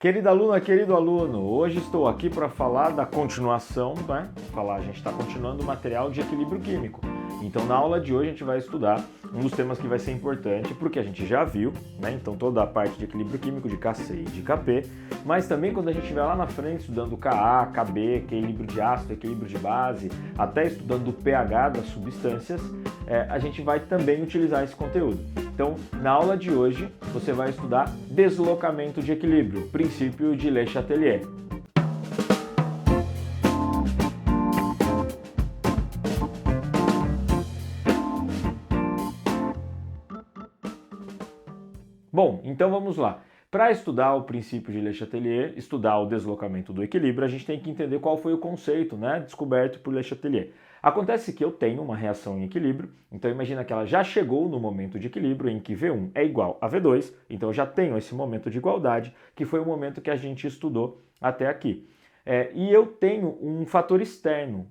Querida aluna, querido aluno, hoje estou aqui para falar da continuação, né? A gente está continuando o material de equilíbrio químico. Então, na aula de hoje a gente vai estudar um dos temas que vai ser importante, porque a gente já viu, né? Então, toda a parte de equilíbrio químico de KC e de KP, mas também quando a gente estiver lá na frente estudando Ka, Kb, equilíbrio de ácido, equilíbrio de base, até estudando o pH das substâncias, a gente vai também utilizar esse conteúdo. Então, na aula de hoje, você vai estudar deslocamento de equilíbrio, princípio de Le Chatelier. Bom, então vamos lá. Para estudar o princípio de Le Chatelier, estudar o deslocamento do equilíbrio, a gente tem que entender qual foi o conceito, né, descoberto por Le Chatelier. Acontece que eu tenho uma reação em equilíbrio, então imagina que ela já chegou no momento de equilíbrio em que V1 é igual a V2, então eu já tenho esse momento de igualdade, que foi o momento que a gente estudou até aqui. E eu tenho um fator externo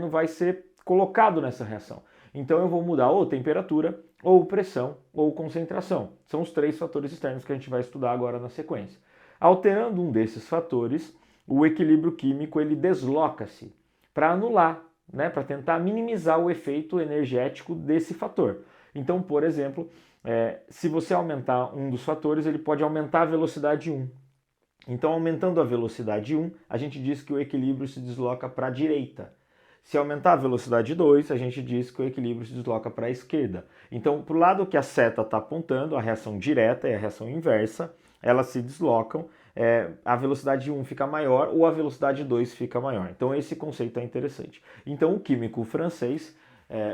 vai ser colocado nessa reação. Então eu vou mudar ou temperatura, ou pressão, ou concentração. São os três fatores externos que a gente vai estudar agora na sequência. Alterando um desses fatores, o equilíbrio químico ele desloca-se para anular, né, para tentar minimizar o efeito energético desse fator. Então, por exemplo, se você aumentar um dos fatores, ele pode aumentar a velocidade 1. Então, aumentando a velocidade 1, a gente diz que o equilíbrio se desloca para a direita. Se aumentar a velocidade 2, a gente diz que o equilíbrio se desloca para a esquerda. Então, para o lado que a seta está apontando, a reação direta e a reação inversa, elas se deslocam, a velocidade 1 fica maior ou a velocidade 2 fica maior. Então, esse conceito é interessante. Então, o químico francês,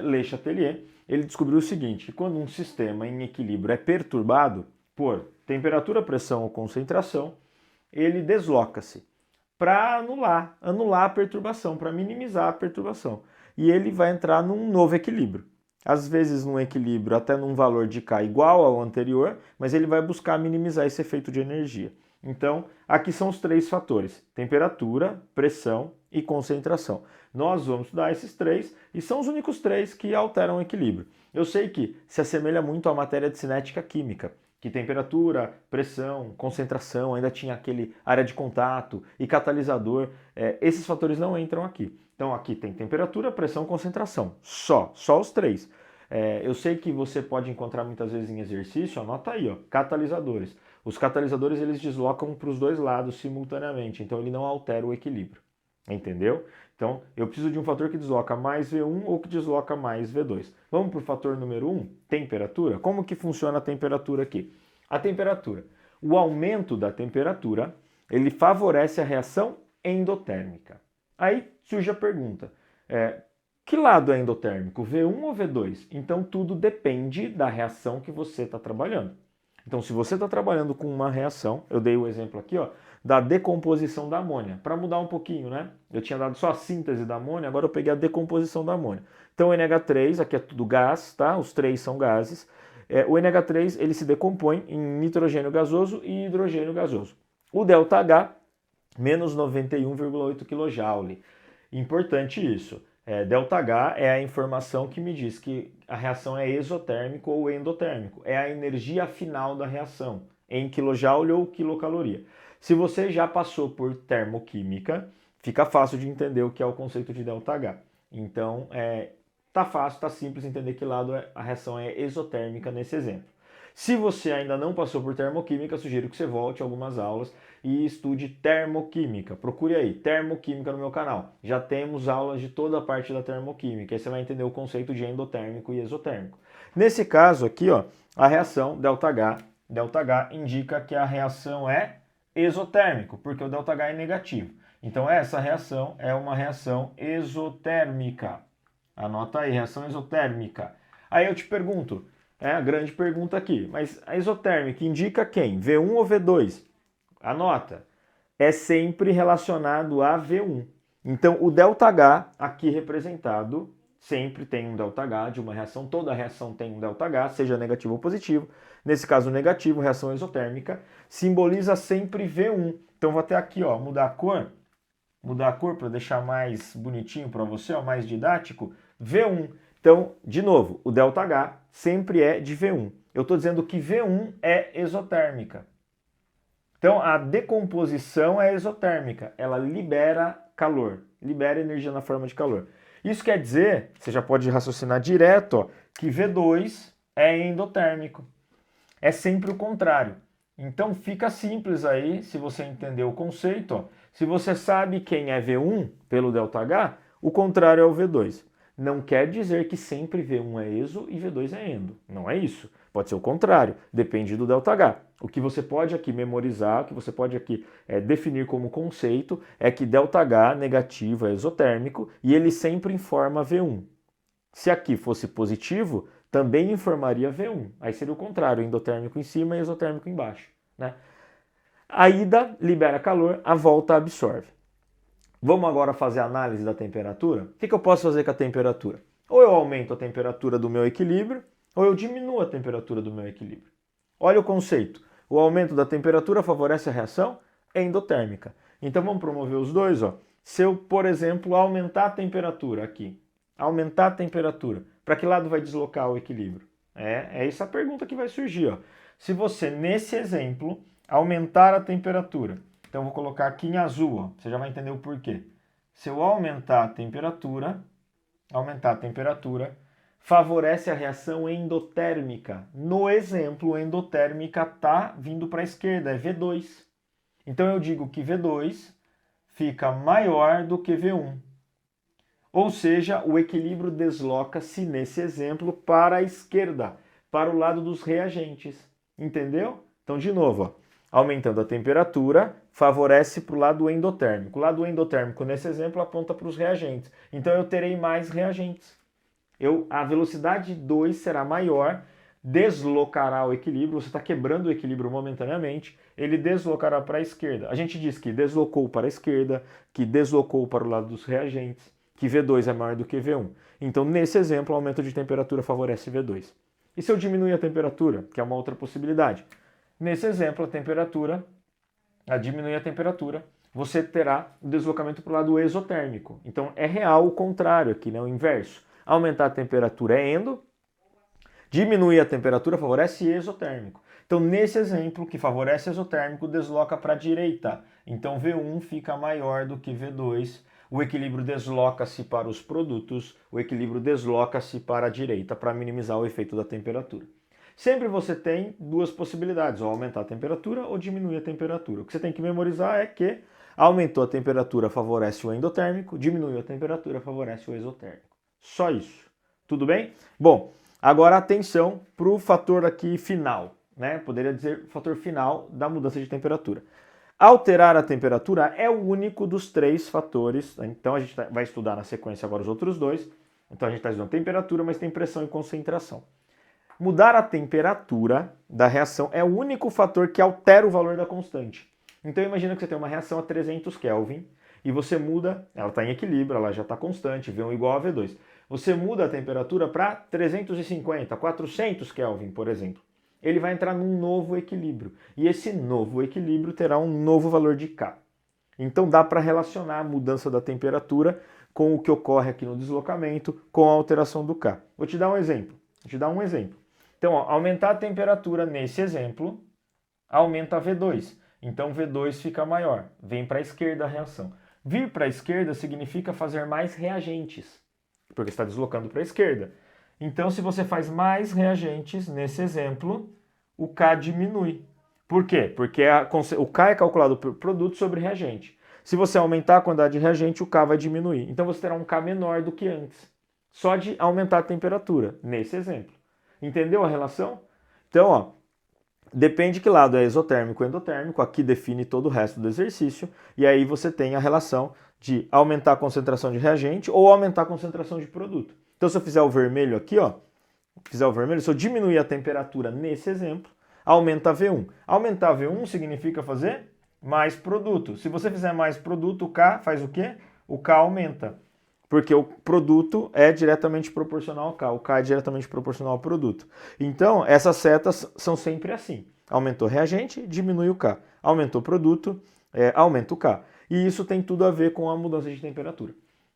Le Chatelier, ele descobriu o seguinte, que quando um sistema em equilíbrio é perturbado por temperatura, pressão ou concentração, ele desloca-se para anular a perturbação, para minimizar a perturbação. E ele vai entrar num novo equilíbrio. Às vezes num equilíbrio até num valor de K igual ao anterior, mas ele vai buscar minimizar esse efeito de energia. Então, aqui são os três fatores: temperatura, pressão e concentração. Nós vamos estudar esses três e são os únicos três que alteram o equilíbrio. Eu sei que se assemelha muito à matéria de cinética química, que temperatura, pressão, concentração, ainda tinha aquele área de contato e catalisador. Esses fatores não entram aqui. Então aqui tem temperatura, pressão, concentração. Só os três. Eu sei que você pode encontrar muitas vezes em exercício, anota aí, ó, catalisadores. Os catalisadores eles deslocam para os dois lados simultaneamente, então ele não altera o equilíbrio. Entendeu? Então, eu preciso de um fator que desloca mais V1 ou que desloca mais V2. Vamos para o fator número 1, temperatura. Como que funciona a temperatura aqui? A temperatura. O aumento da temperatura, ele favorece a reação endotérmica. Aí surge a pergunta, que lado é endotérmico, V1 ou V2? Então, tudo depende da reação que você está trabalhando. Então, se você está trabalhando com uma reação, eu dei o exemplo aqui, ó, da decomposição da amônia. Para mudar um pouquinho, né? Eu tinha dado só a síntese da amônia, agora eu peguei a decomposição da amônia. Então, o NH3, aqui é tudo gás, tá? Os três são gases. O NH3, ele se decompõe em nitrogênio gasoso e hidrogênio gasoso. O ΔH, menos 91,8 kJ. Importante isso. ΔH é a informação que me diz que a reação é exotérmico ou endotérmico. É a energia final da reação, em quilojoule ou quilocaloria. Se você já passou por termoquímica, fica fácil de entender o que é o conceito de ΔH. Então, tá fácil, tá simples entender que lado a reação é exotérmica nesse exemplo. Se você ainda não passou por termoquímica, sugiro que você volte algumas aulas e estude termoquímica. Procure aí, termoquímica no meu canal. Já temos aulas de toda a parte da termoquímica. Aí você vai entender o conceito de endotérmico e exotérmico. Nesse caso aqui, ó, a reação ΔH indica que a reação é exotérmico, porque o ΔH é negativo. Então essa reação é uma reação exotérmica. Anota aí, reação exotérmica. Aí eu te pergunto, a grande pergunta aqui, mas a exotérmica indica quem? V1 ou V2? Anota, é sempre relacionado a V1. Então o ΔH aqui representado sempre tem um ΔH de uma reação, toda reação tem um ΔH, seja negativo ou positivo. Nesse caso negativo, reação exotérmica, simboliza sempre V1. Então vou até aqui, ó, mudar a cor para deixar mais bonitinho para você, ó, mais didático, V1. Então, de novo, o ΔH sempre é de V1. Eu estou dizendo que V1 é exotérmica. Então, a decomposição é exotérmica, ela libera calor, libera energia na forma de calor. Isso quer dizer, você já pode raciocinar direto, ó, que V2 é endotérmico. É sempre o contrário. Então fica simples aí, se você entender o conceito, ó, se você sabe quem é V1 pelo ΔH, o contrário é o V2. Não quer dizer que sempre V1 é exo e V2 é endo. Não é isso. Pode ser o contrário, depende do ΔH. O que você pode aqui memorizar, o que você pode aqui definir como conceito, é que ΔH negativo é exotérmico e ele sempre informa V1. Se aqui fosse positivo, também informaria V1. Aí seria o contrário, endotérmico em cima e exotérmico embaixo, né? A ida libera calor, a volta absorve. Vamos agora fazer a análise da temperatura? O que eu posso fazer com a temperatura? Ou eu aumento a temperatura do meu equilíbrio, ou eu diminuo a temperatura do meu equilíbrio. Olha o conceito. O aumento da temperatura favorece a reação endotérmica. Então vamos promover os dois, ó. Se eu, por exemplo, aumentar a temperatura aqui, aumentar a temperatura, para que lado vai deslocar o equilíbrio? É essa a pergunta que vai surgir, ó. Se você, nesse exemplo, aumentar a temperatura, então eu vou colocar aqui em azul, ó, você já vai entender o porquê. Se eu aumentar a temperatura, favorece a reação endotérmica. No exemplo, endotérmica está vindo para a esquerda, é V2. Então eu digo que V2 fica maior do que V1. Ou seja, o equilíbrio desloca-se, nesse exemplo, para a esquerda, para o lado dos reagentes. Entendeu? Então, de novo, ó, aumentando a temperatura, favorece para o lado endotérmico. O lado endotérmico, nesse exemplo, aponta para os reagentes. Então, eu terei mais reagentes. A velocidade 2 será maior, deslocará o equilíbrio, você está quebrando o equilíbrio momentaneamente, ele deslocará para a esquerda. A gente diz que deslocou para a esquerda, que deslocou para o lado dos reagentes, que V2 é maior do que V1. Então, nesse exemplo, o aumento de temperatura favorece V2. E se eu diminuir a temperatura, que é uma outra possibilidade? Nesse exemplo, diminuir a temperatura, você terá o deslocamento para o lado exotérmico. Então, é real o contrário aqui, né? O inverso. Aumentar a temperatura é endo, diminuir a temperatura favorece exotérmico. Então, nesse exemplo, que favorece exotérmico, desloca para a direita. Então, V1 fica maior do que V2. O equilíbrio desloca-se para os produtos, o equilíbrio desloca-se para a direita para minimizar o efeito da temperatura. Sempre você tem duas possibilidades, ou aumentar a temperatura ou diminuir a temperatura. O que você tem que memorizar é que aumentou a temperatura favorece o endotérmico, diminuiu a temperatura favorece o exotérmico. Só isso. Tudo bem? Bom, agora atenção para o fator aqui final, né? Poderia dizer fator final da mudança de temperatura. Alterar a temperatura é o único dos três fatores, né? Então a gente vai estudar na sequência agora os outros dois. Então a gente está estudando temperatura, mas tem pressão e concentração. Mudar a temperatura da reação é o único fator que altera o valor da constante. Então imagina que você tem uma reação a 300 Kelvin e você muda, ela está em equilíbrio, ela já está constante, V1 igual a V2. Você muda a temperatura para 350, 400 Kelvin, por exemplo. Ele vai entrar num novo equilíbrio. E esse novo equilíbrio terá um novo valor de K. Então dá para relacionar a mudança da temperatura com o que ocorre aqui no deslocamento, com a alteração do K. Vou te dar um exemplo. Então, ó, aumentar a temperatura nesse exemplo, aumenta a V2. Então V2 fica maior. Vem para a esquerda a reação. Vir para a esquerda significa fazer mais reagentes, porque está deslocando para a esquerda. Então, se você faz mais reagentes, nesse exemplo, o K diminui. Por quê? Porque o K é calculado por produto sobre reagente. Se você aumentar a quantidade de reagente, o K vai diminuir. Então, você terá um K menor do que antes, só de aumentar a temperatura, nesse exemplo. Entendeu a relação? Então, ó, depende de que lado é exotérmico ou endotérmico, aqui define todo o resto do exercício, e aí você tem a relação de aumentar a concentração de reagente ou aumentar a concentração de produto. Então, se eu fizer o vermelho aqui, ó, se eu diminuir a temperatura nesse exemplo, aumenta V1. Aumentar V1 significa fazer mais produto. Se você fizer mais produto, o K faz o quê? O K aumenta. Porque o produto é diretamente proporcional ao K. O K é diretamente proporcional ao produto. Então, essas setas são sempre assim. Aumentou reagente, diminui o K. Aumentou produto, aumenta o K. E isso tem tudo a ver com a mudança de temperatura.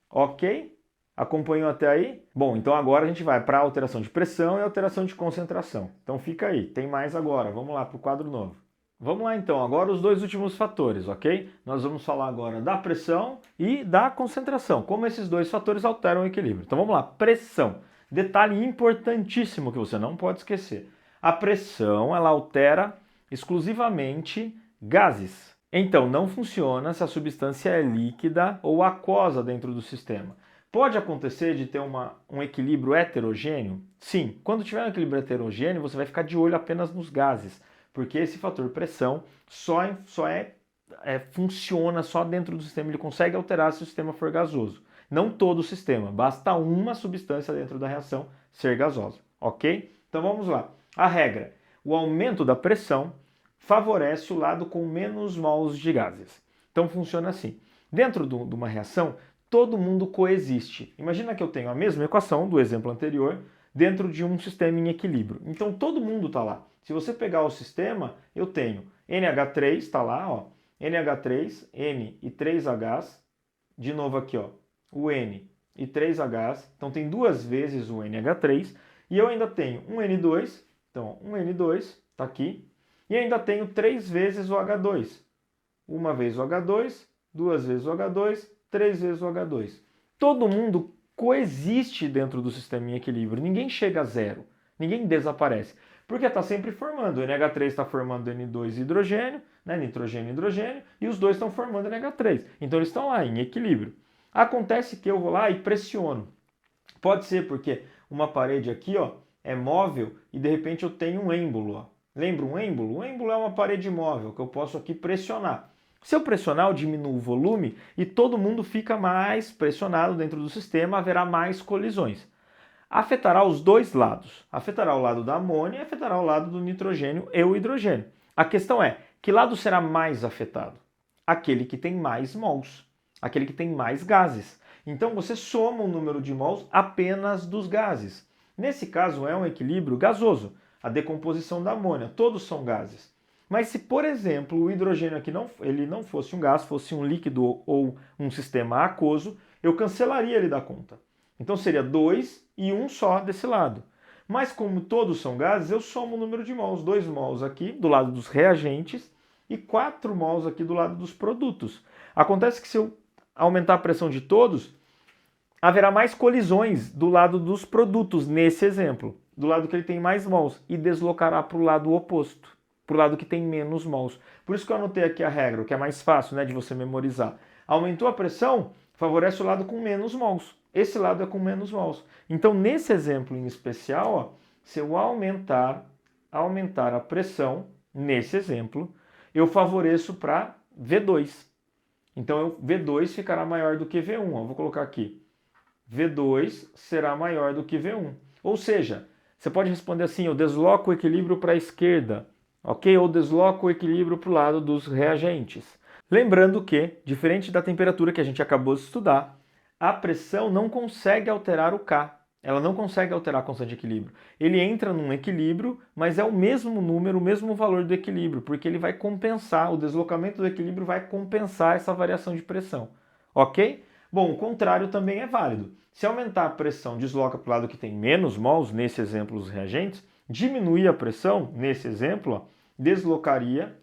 Ok? Acompanhou até aí? Bom, então agora a gente vai para a alteração de pressão e alteração de concentração. Então fica aí, tem mais agora. Vamos lá para o quadro novo. Vamos lá então, agora os dois últimos fatores, ok? Nós vamos falar agora da pressão e da concentração, como esses dois fatores alteram o equilíbrio. Então vamos lá, pressão. Detalhe importantíssimo que você não pode esquecer. A pressão, ela altera exclusivamente gases. Então não funciona se a substância é líquida ou aquosa dentro do sistema. Pode acontecer de ter um equilíbrio heterogêneo? Sim, quando tiver um equilíbrio heterogêneo, você vai ficar de olho apenas nos gases, porque esse fator pressão funciona só dentro do sistema, ele consegue alterar se o sistema for gasoso. Não todo o sistema, basta uma substância dentro da reação ser gasosa, ok? Então vamos lá. A regra, o aumento da pressão favorece o lado com menos mols de gases. Então funciona assim, dentro de uma reação, todo mundo coexiste. Imagina que eu tenho a mesma equação do exemplo anterior dentro de um sistema em equilíbrio. Então todo mundo está lá. Se você pegar o sistema, eu tenho NH3, está lá, ó, NH3, N e 3Hs, de novo aqui, ó, o N e 3Hs, então tem duas vezes o NH3, e eu ainda tenho um N2, então um N2, está aqui, e ainda tenho 3 vezes o H2, uma vez o H2, duas vezes o H2, 3 vezes o H2. Todo mundo coexiste dentro do sistema em equilíbrio, ninguém chega a zero, ninguém desaparece. Porque está sempre formando. O NH3 está formando N2 e hidrogênio, né, nitrogênio e hidrogênio, e os dois estão formando NH3. Então eles estão lá em equilíbrio. Acontece que eu vou lá e pressiono. Pode ser porque uma parede aqui, ó, é móvel e de repente eu tenho um êmbolo. Ó. Lembra um êmbolo? O êmbolo é uma parede móvel que eu posso aqui pressionar. Se eu pressionar, eu diminuo o volume e todo mundo fica mais pressionado dentro do sistema, haverá mais colisões. Afetará os dois lados. Afetará o lado da amônia e afetará o lado do nitrogênio e o hidrogênio. A questão é, que lado será mais afetado? Aquele que tem mais mols, aquele que tem mais gases. Então você soma o número de mols apenas dos gases. Nesse caso é um equilíbrio gasoso, a decomposição da amônia, todos são gases. Mas se, por exemplo, o hidrogênio aqui ele não fosse um gás, fosse um líquido ou um sistema aquoso, eu cancelaria ele da conta. Então seria 2 e 1 só desse lado. Mas como todos são gases, eu somo o número de mols. 2 mols aqui do lado dos reagentes e 4 mols aqui do lado dos produtos. Acontece que se eu aumentar a pressão de todos, haverá mais colisões do lado dos produtos, nesse exemplo. Do lado que ele tem mais mols e deslocará para o lado oposto, para o lado que tem menos mols. Por isso que eu anotei aqui a regra, que é mais fácil, né, de você memorizar. Aumentou a pressão, favorece o lado com menos mols. Esse lado é com menos mols. Então, nesse exemplo em especial, ó, se eu aumentar a pressão, nesse exemplo, eu favoreço para V2. Então, V2 ficará maior do que V1. Ó, vou colocar aqui. V2 será maior do que V1. Ou seja, você pode responder assim, eu desloco o equilíbrio para a esquerda, ok? Ou desloco o equilíbrio para o lado dos reagentes. Lembrando que, diferente da temperatura que a gente acabou de estudar, a pressão não consegue alterar o K. Ela não consegue alterar a constante de equilíbrio. Ele entra num equilíbrio, mas é o mesmo número, o mesmo valor do equilíbrio, porque ele vai compensar, o deslocamento do equilíbrio vai compensar essa variação de pressão. Ok? Bom, o contrário também é válido. Se aumentar a pressão, desloca para o lado que tem menos mols, nesse exemplo os reagentes, diminuir a pressão, nesse exemplo, ó, deslocaria.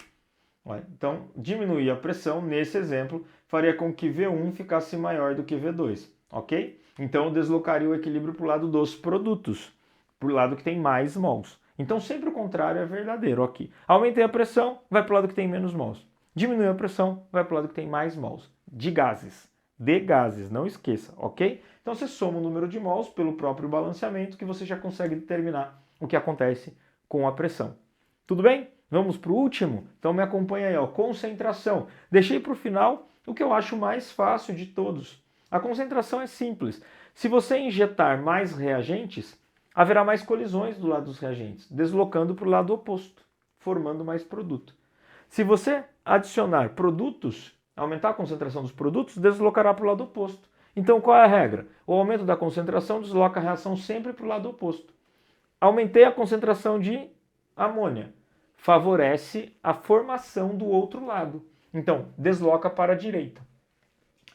Então, diminuir a pressão, nesse exemplo, faria com que V1 ficasse maior do que V2, ok? Então, eu deslocaria o equilíbrio para o lado dos produtos, para o lado que tem mais mols. Então, sempre o contrário é verdadeiro aqui. Aumentei a pressão, vai para o lado que tem menos mols. Diminui a pressão, vai para o lado que tem mais mols. De gases, não esqueça, ok? Então, você soma o número de mols pelo próprio balanceamento que você já consegue determinar o que acontece com a pressão. Tudo bem? Vamos para o último? Então me acompanha aí, ó, concentração. Deixei para o final o que eu acho mais fácil de todos. A concentração é simples. Se você injetar mais reagentes, haverá mais colisões do lado dos reagentes, deslocando para o lado oposto, formando mais produto. Se você adicionar produtos, aumentar a concentração dos produtos, deslocará para o lado oposto. Então qual é a regra? O aumento da concentração desloca a reação sempre para o lado oposto. Aumentei a concentração de amônia, favorece a formação do outro lado. Então, desloca para a direita.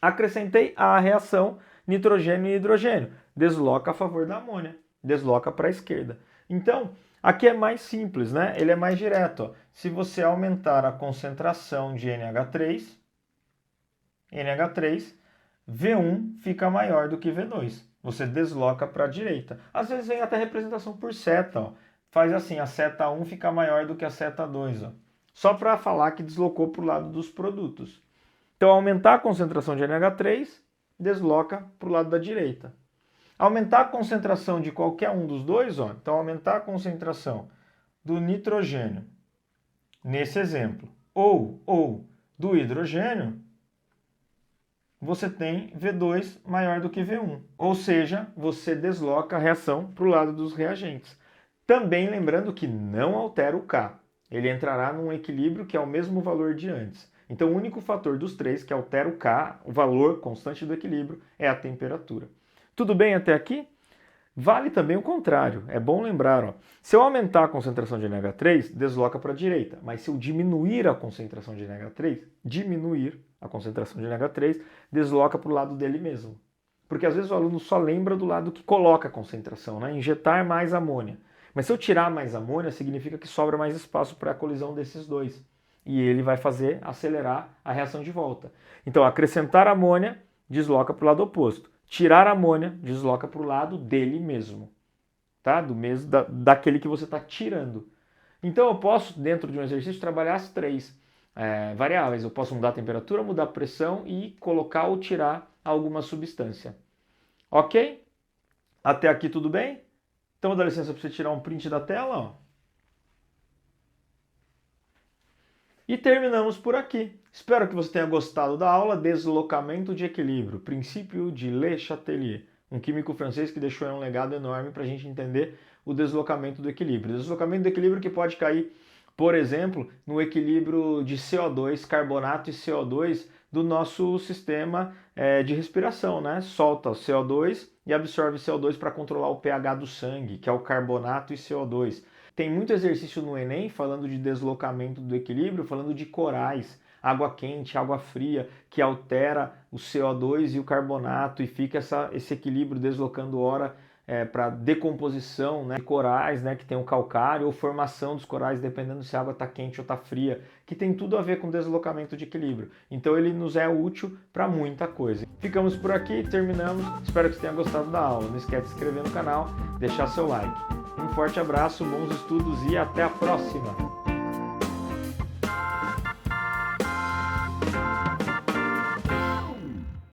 Acrescentei a reação nitrogênio e hidrogênio, desloca a favor da amônia, desloca para a esquerda. Então, Aqui é mais simples, né? Ele é mais direto. Ó. Se você aumentar a concentração de NH3, V1 fica maior do que V2. Você desloca para a direita. Às vezes vem até representação por seta. Ó. Faz assim, a seta 1 fica maior do que a seta 2. Ó. Só para falar que deslocou para o lado dos produtos. Então, aumentar a concentração de NH3, desloca para o lado da direita. Aumentar a concentração de qualquer um dos dois, ó, então aumentar a concentração do nitrogênio, nesse exemplo, ou do hidrogênio, você tem V2 maior do que V1. Ou seja, você desloca a reação para o lado dos reagentes. Também lembrando que não altera o K. Ele entrará num equilíbrio que é o mesmo valor de antes. Então o único fator dos três que altera o K, o valor constante do equilíbrio, é a temperatura. Tudo bem até aqui? Vale também o contrário. É bom lembrar, ó, se eu aumentar a concentração de NH3, desloca para a direita. Mas se eu diminuir a concentração de NH3, desloca para o lado dele mesmo. Porque às vezes o aluno só lembra do lado que coloca a concentração, né? Injetar mais amônia. Mas se eu tirar mais amônia, significa que sobra mais espaço para a colisão desses dois. E ele vai fazer acelerar a reação de volta. Então, acrescentar amônia, desloca para o lado oposto. Tirar amônia, desloca para o lado dele mesmo, tá? Daquele que você está tirando. Então eu posso, dentro de um exercício, trabalhar as três variáveis. Eu posso mudar a temperatura, mudar a pressão e colocar ou tirar alguma substância. Ok? Até aqui tudo bem? Então vou dar licença para você tirar um print da tela. Ó. E terminamos por aqui. Espero que você tenha gostado da aula Deslocamento de Equilíbrio, princípio de Le Chatelier, um químico francês que deixou um legado enorme para a gente entender o deslocamento do equilíbrio. O deslocamento do equilíbrio que pode cair, por exemplo, no equilíbrio de CO2, carbonato e CO2 do nosso sistema de respiração, né? Solta o CO2 e absorve CO2 para controlar o pH do sangue, que é o carbonato e CO2. Tem muito exercício no Enem falando de deslocamento do equilíbrio, falando de corais, água quente, água fria, que altera o CO2 e o carbonato e fica esse equilíbrio deslocando hora para decomposição, né, de corais, né, que tem o calcário, ou formação dos corais, dependendo se a água está quente ou está fria, que tem tudo a ver com deslocamento de equilíbrio. Então ele nos é útil para muita coisa. Ficamos por aqui, terminamos. Espero que você tenha gostado da aula. Não esquece de se inscrever no canal, deixar seu like. Um forte abraço, bons estudos e até a próxima!